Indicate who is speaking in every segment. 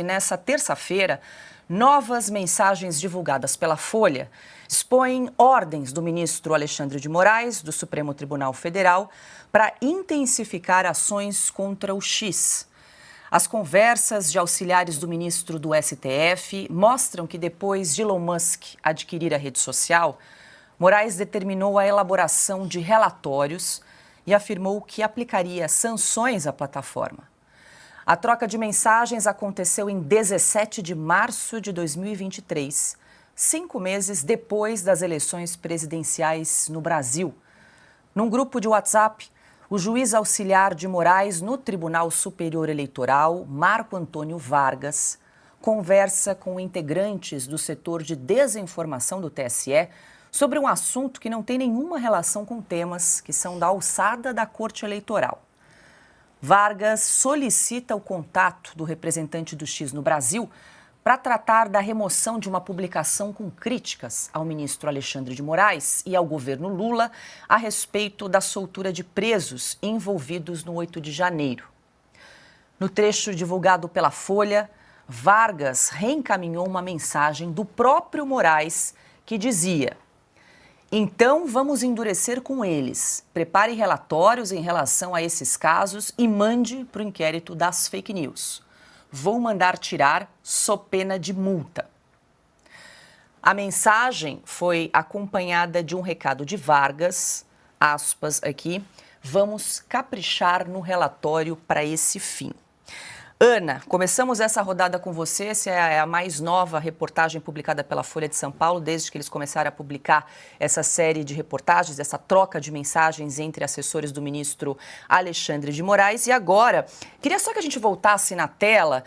Speaker 1: Nessa terça-feira, novas mensagens divulgadas pela Folha expõem ordens do ministro Alexandre de Moraes, do Supremo Tribunal Federal, para intensificar ações contra o X. As conversas de auxiliares do ministro do STF mostram que depois de Elon Musk adquirir a rede social, Moraes determinou a elaboração de relatórios e afirmou que aplicaria sanções à plataforma. A troca de mensagens aconteceu em 17 de março de 2023, 5 meses depois das eleições presidenciais no Brasil. Num grupo de WhatsApp, o juiz auxiliar de Moraes no Tribunal Superior Eleitoral, Marco Antônio Vargas, conversa com integrantes do setor de desinformação do TSE sobre um assunto que não tem nenhuma relação com temas que são da alçada da Corte Eleitoral. Vargas solicita o contato do representante do X no Brasil para tratar da remoção de uma publicação com críticas ao ministro Alexandre de Moraes e ao governo Lula a respeito da soltura de presos envolvidos no 8 de janeiro. No trecho divulgado pela Folha, Vargas reencaminhou uma mensagem do próprio Moraes que dizia: "Então vamos endurecer com eles. Prepare relatórios em relação a esses casos e mande para o inquérito das fake news. Vou mandar tirar sob pena de multa." A mensagem foi acompanhada de um recado de Vargas, aspas aqui, "Vamos caprichar no relatório para esse fim." Ana, começamos essa rodada com você. Essa é a mais nova reportagem publicada pela Folha de São Paulo, desde que eles começaram a publicar essa série de reportagens, essa troca de mensagens entre assessores do ministro Alexandre de Moraes. E agora, queria só que a gente voltasse na tela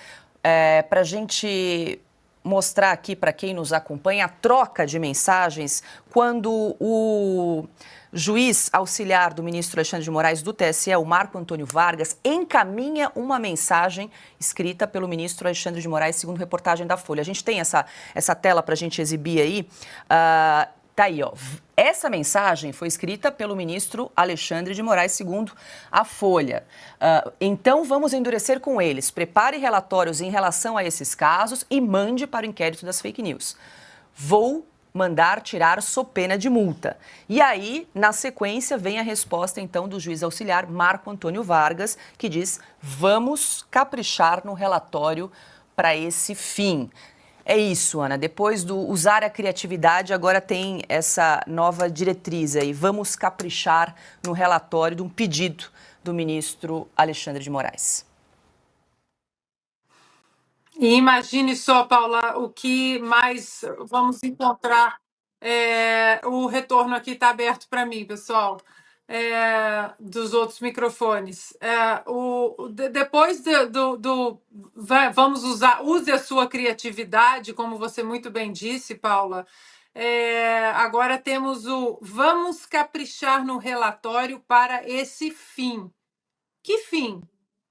Speaker 1: para a gente mostrar aqui para quem nos acompanha a troca de mensagens quando o juiz auxiliar do ministro Alexandre de Moraes do TSE, o Marco Antônio Vargas, encaminha uma mensagem escrita pelo ministro Alexandre de Moraes, segundo reportagem da Folha. A gente tem essa tela para a gente exibir aí. Tá aí, ó. Essa mensagem foi escrita pelo ministro Alexandre de Moraes, segundo a Folha. Então, vamos endurecer com eles. Prepare relatórios em relação a esses casos e mande para o inquérito das fake news. Vou mandar tirar sob pena de multa. E aí, na sequência, vem a resposta, então, do juiz auxiliar Marco Antônio Vargas, que diz: "Vamos caprichar no relatório para esse fim." É isso, Ana. Depois do usar a criatividade, agora tem essa nova diretriz aí. Vamos caprichar no relatório de um pedido do ministro Alexandre de Moraes.
Speaker 2: E imagine só, Paula, o que mais vamos encontrar. O retorno aqui está aberto para mim, pessoal, dos outros microfones. Depois vamos usar, use a sua criatividade, como você muito bem disse, Paula. Agora temos o "vamos caprichar no relatório para esse fim." Que fim?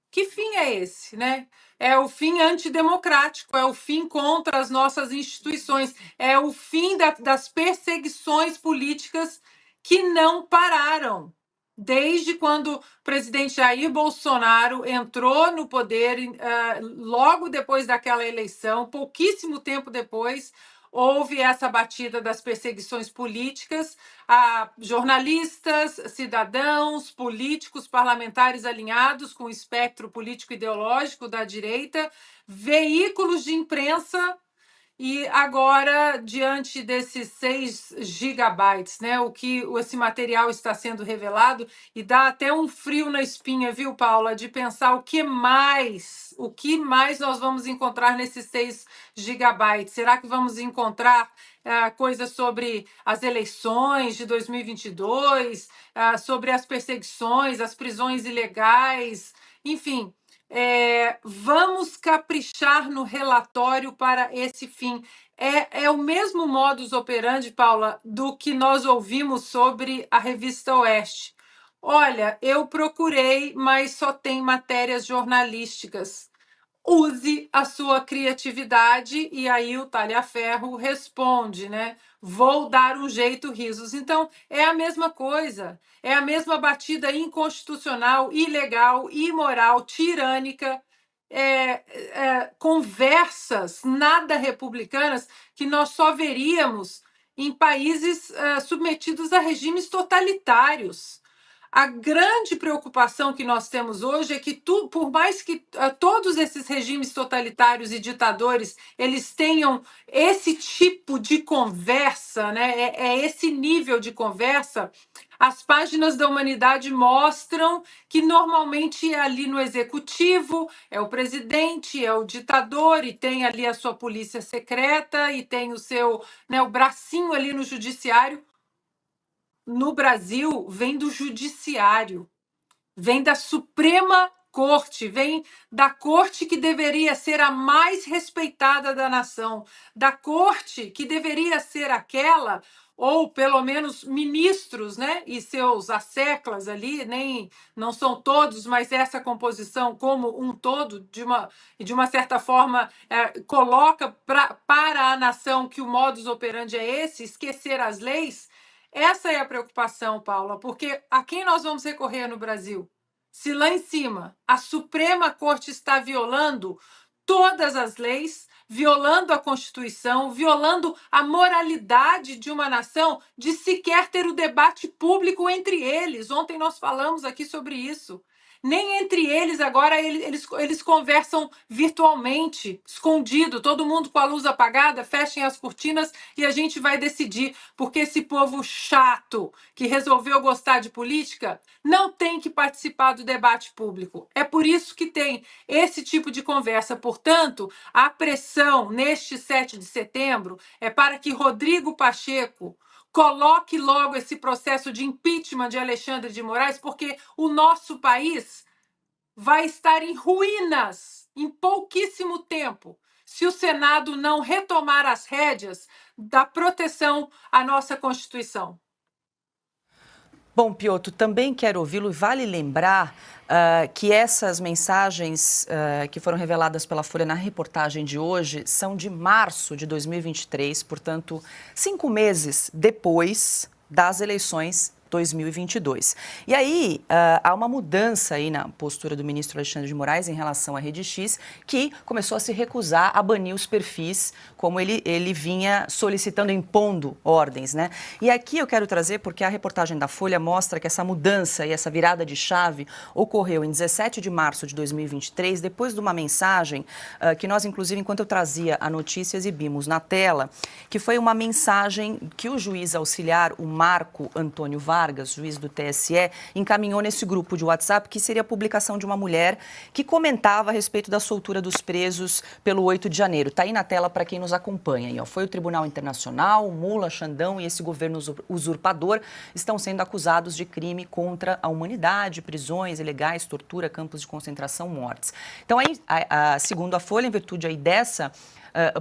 Speaker 2: Que fim é esse, né? É o fim antidemocrático, é o fim contra as nossas instituições, é o fim das perseguições políticas que não pararam. Desde quando o presidente Jair Bolsonaro entrou no poder, logo depois daquela eleição, pouquíssimo tempo depois, houve essa batida das perseguições políticas a jornalistas, cidadãos, políticos, parlamentares alinhados com o espectro político-ideológico da direita, veículos de imprensa. E agora, diante desses 6 gigabytes, né, esse material está sendo revelado, e dá até um frio na espinha, viu, Paula, de pensar o que mais nós vamos encontrar nesses 6 gigabytes. Será que vamos encontrar coisas sobre as eleições de 2022, sobre as perseguições, as prisões ilegais, enfim. Vamos caprichar no relatório para esse fim. É o mesmo modus operandi, Paula, do que nós ouvimos sobre a revista Oeste. Olha, eu procurei, mas só tem matérias jornalísticas. Use a sua criatividade, e aí o Talhaferro responde, né? Vou dar um jeito, risos. Então, é a mesma coisa, é a mesma batida inconstitucional, ilegal, imoral, tirânica conversas nada republicanas que nós só veríamos em países submetidos a regimes totalitários. A grande preocupação que nós temos hoje é que, por mais que todos esses regimes totalitários e ditadores eles tenham esse tipo de conversa, né? Esse nível de conversa, as páginas da humanidade mostram que normalmente é ali no executivo, é o presidente, é o ditador, e tem ali a sua polícia secreta, e tem o seu, né, o bracinho ali no judiciário. No Brasil, vem do judiciário, vem da Suprema Corte, vem da corte que deveria ser a mais respeitada da nação, da corte que deveria ser aquela, ou pelo menos ministros, né, e seus asseclas ali, nem não são todos, mas essa composição como um todo, de uma certa forma, coloca para a nação que o modus operandi é esse, esquecer as leis. Essa é a preocupação, Paula, porque a quem nós vamos recorrer no Brasil? Se lá em cima a Suprema Corte está violando todas as leis, violando a Constituição, violando a moralidade de uma nação, de sequer ter o debate público entre eles. Ontem nós falamos aqui sobre isso. Nem entre eles agora eles conversam virtualmente, escondido, todo mundo com a luz apagada, fechem as cortinas e a gente vai decidir, porque esse povo chato que resolveu gostar de política não tem que participar do debate público. É por isso que tem esse tipo de conversa. Portanto, a pressão neste 7 de setembro é para que Rodrigo Pacheco coloque logo esse processo de impeachment de Alexandre de Moraes, porque o nosso país vai estar em ruínas em pouquíssimo tempo se o Senado não retomar as rédeas da proteção à nossa Constituição.
Speaker 1: Bom, Piotr, também quero ouvi-lo e vale lembrar que essas mensagens que foram reveladas pela Folha na reportagem de hoje são de março de 2023, portanto, 5 meses depois das eleições 2022. E aí, há uma mudança aí na postura do ministro Alexandre de Moraes em relação à Rede X, que começou a se recusar a banir os perfis, como ele vinha solicitando, impondo ordens, né? E aqui eu quero trazer, porque a reportagem da Folha mostra que essa mudança e essa virada de chave ocorreu em 17 de março de 2023, depois de uma mensagem que nós, inclusive, enquanto eu trazia a notícia, exibimos na tela, que foi uma mensagem que o juiz auxiliar, o Marco Antônio Vargas, juiz do TSE, encaminhou nesse grupo de WhatsApp, que seria a publicação de uma mulher que comentava a respeito da soltura dos presos pelo 8 de janeiro. Está aí na tela para quem nos acompanha. Aí, ó. Foi o Tribunal Internacional, o Mula, Xandão e esse governo usurpador estão sendo acusados de crime contra a humanidade, prisões ilegais, tortura, campos de concentração, mortes. Então, aí, segundo a Folha, em virtude aí dessa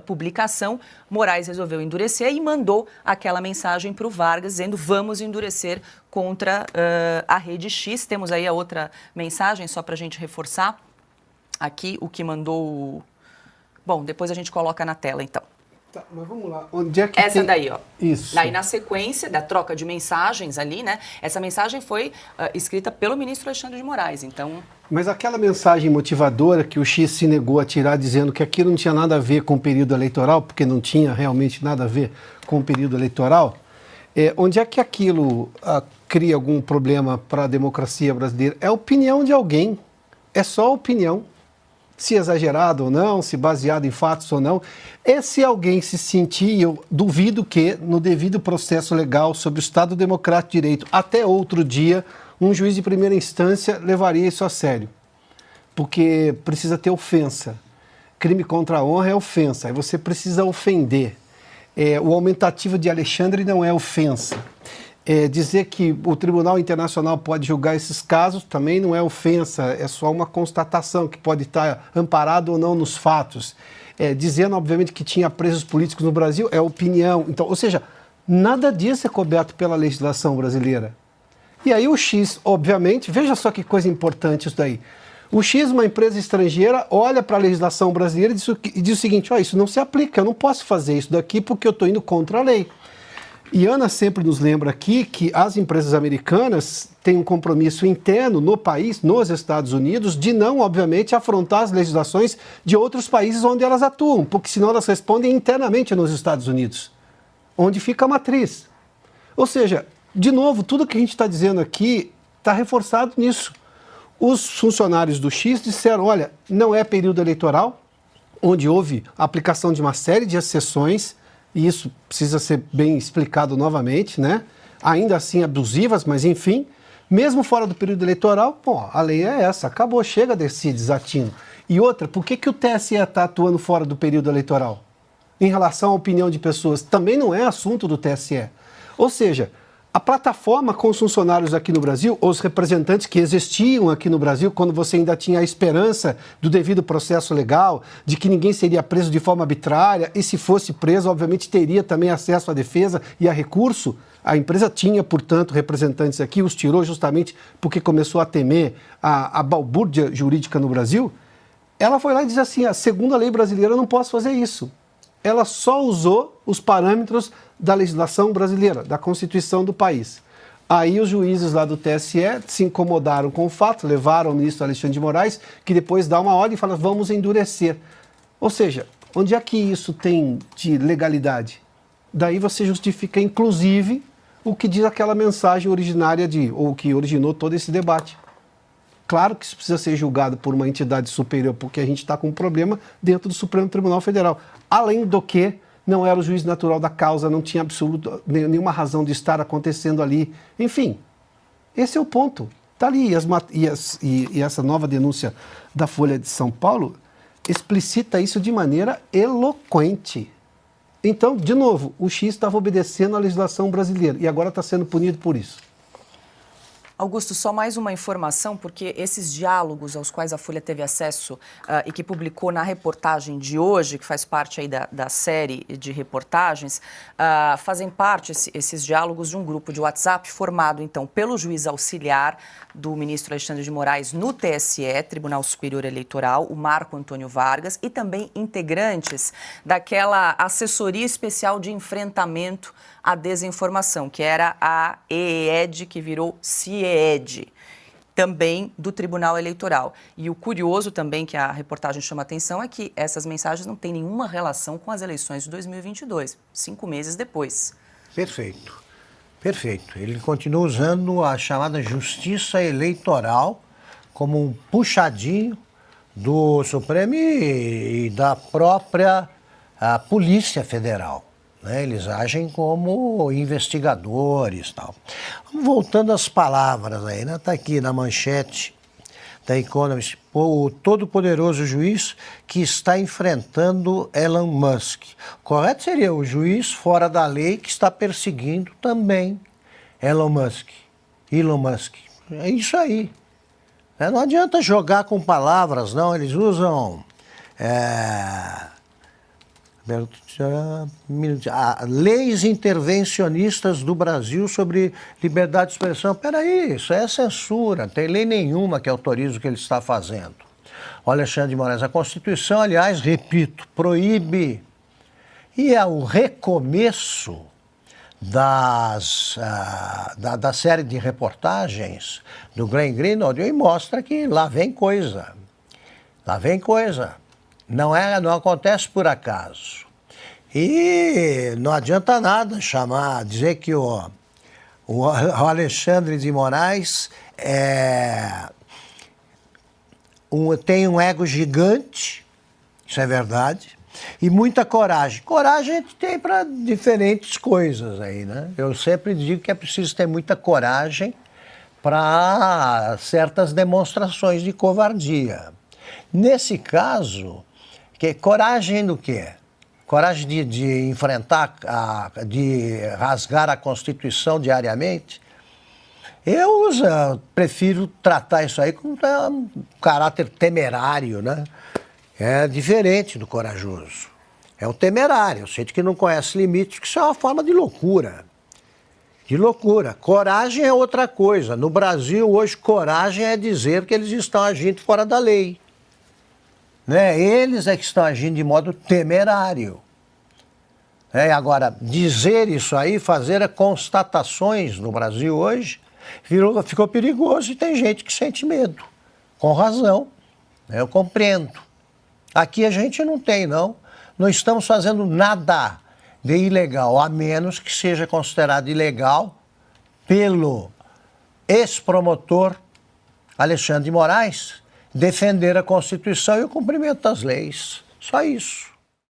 Speaker 1: publicação, Moraes resolveu endurecer e mandou aquela mensagem para o Vargas, dizendo: vamos endurecer contra a Rede X. Temos aí a outra mensagem, só para a gente reforçar aqui o que mandou. Bom, depois a gente coloca na tela, então.
Speaker 3: Tá, mas vamos lá. Onde é que
Speaker 1: essa daí, ó.
Speaker 3: Isso.
Speaker 1: Daí, na sequência da troca de mensagens ali, né? Essa mensagem foi escrita pelo ministro Alexandre de Moraes, então...
Speaker 3: Mas aquela mensagem motivadora que o X se negou a tirar, dizendo que aquilo não tinha nada a ver com o período eleitoral, porque não tinha realmente nada a ver com o período eleitoral, onde é que aquilo cria algum problema para a democracia brasileira? É a opinião de alguém, é só a opinião. Se exagerado ou não, se baseado em fatos ou não. Se alguém se sentir, eu duvido que, no devido processo legal sobre o Estado Democrático de Direito, até outro dia, um juiz de primeira instância levaria isso a sério. Porque precisa ter ofensa. Crime contra a honra é ofensa, aí você precisa ofender. O aumentativo de Alexandre não é ofensa. Dizer que o Tribunal Internacional pode julgar esses casos também não é ofensa, é só uma constatação que pode estar amparado ou não nos fatos. Dizendo, obviamente, que tinha presos políticos no Brasil é opinião. Então, ou seja, nada disso é coberto pela legislação brasileira. E aí o X, obviamente, veja só que coisa importante isso daí. O X, uma empresa estrangeira, olha para a legislação brasileira e diz o seguinte: isso não se aplica, eu não posso fazer isso daqui porque eu estou indo contra a lei. E Ana sempre nos lembra aqui que as empresas americanas têm um compromisso interno no país, nos Estados Unidos, de não, obviamente, afrontar as legislações de outros países onde elas atuam, porque senão elas respondem internamente nos Estados Unidos, onde fica a matriz. Ou seja, de novo, tudo que a gente está dizendo aqui está reforçado nisso. Os funcionários do X disseram, olha, não é período eleitoral, onde houve a aplicação de uma série de exceções, e isso precisa ser bem explicado novamente, né? Ainda assim abusivas, mas enfim, mesmo fora do período eleitoral, bom, a lei é essa, acabou, chega desse desatino. E outra, por que o TSE está atuando fora do período eleitoral? Em relação à opinião de pessoas, também não é assunto do TSE. Ou seja, a plataforma com os funcionários aqui no Brasil, ou os representantes que existiam aqui no Brasil, quando você ainda tinha a esperança do devido processo legal, de que ninguém seria preso de forma arbitrária, e se fosse preso, obviamente, teria também acesso à defesa e a recurso. A empresa tinha, portanto, representantes aqui, os tirou justamente porque começou a temer a balbúrdia jurídica no Brasil. Ela foi lá e disse assim, segundo a lei brasileira, eu não posso fazer isso. Ela só usou os parâmetros da legislação brasileira, da Constituição do país. Aí os juízes lá do TSE se incomodaram com o fato, levaram o ministro Alexandre de Moraes, que depois dá uma ordem e fala, vamos endurecer. Ou seja, onde é que isso tem de legalidade? Daí você justifica, inclusive, o que diz aquela mensagem originária ou que originou todo esse debate. Claro que isso precisa ser julgado por uma entidade superior, porque a gente está com um problema dentro do Supremo Tribunal Federal. Além do que, não era o juiz natural da causa, não tinha nenhuma razão de estar acontecendo ali. Enfim, esse é o ponto. Está ali. E essa nova denúncia da Folha de São Paulo explicita isso de maneira eloquente. Então, de novo, o X estava obedecendo à legislação brasileira e agora está sendo punido por isso.
Speaker 1: Augusto, só mais uma informação, porque esses diálogos aos quais a Folha teve acesso e que publicou na reportagem de hoje, que faz parte aí da série de reportagens, fazem parte, esses diálogos, de um grupo de WhatsApp formado, então, pelo juiz auxiliar do ministro Alexandre de Moraes no TSE, Tribunal Superior Eleitoral, o Marco Antônio Vargas, e também integrantes daquela assessoria especial de enfrentamento à desinformação, que era a EED, que virou CIED, também do Tribunal Eleitoral. E o curioso também que a reportagem chama a atenção é que essas mensagens não têm nenhuma relação com as eleições de 2022, 5 meses depois.
Speaker 4: Perfeito, perfeito. Ele continua usando a chamada justiça eleitoral como um puxadinho do Supremo e da própria Polícia Federal. Eles agem como investigadores e tal. Voltando às palavras aí, né? Está aqui na manchete da Economist, o todo-poderoso juiz que está enfrentando Elon Musk. Correto seria o juiz fora da lei que está perseguindo também Elon Musk. É isso aí. Não adianta jogar com palavras, não. Eles usam leis intervencionistas do Brasil sobre liberdade de expressão. Peraí, isso é censura, não tem lei nenhuma que autorize o que ele está fazendo. O Alexandre de Moraes, a Constituição, aliás, repito, proíbe. E é o recomeço da série de reportagens do Glenn Greenwald e mostra que lá vem coisa. Lá vem coisa. Não acontece por acaso. E não adianta nada dizer que o Alexandre de Moraes tem um ego gigante, isso é verdade, e muita coragem. Coragem a gente tem para diferentes coisas aí, né? Eu sempre digo que é preciso ter muita coragem para certas demonstrações de covardia. Nesse caso, coragem do quê? Coragem de enfrentar, de rasgar a Constituição diariamente? Eu prefiro tratar isso aí com um caráter temerário, né? É diferente do corajoso. É o temerário, gente que não conhece limites, que isso é uma forma de loucura. De loucura. Coragem é outra coisa. No Brasil, hoje, coragem é dizer que eles estão agindo fora da lei. Né? Eles é que estão agindo de modo temerário. Agora, dizer isso aí, fazer constatações no Brasil hoje, ficou perigoso e tem gente que sente medo, com razão, eu compreendo. Aqui a gente não tem, não estamos fazendo nada de ilegal, a menos que seja considerado ilegal pelo ex-promotor Alexandre de Moraes defender a Constituição e o cumprimento das leis. Só isso.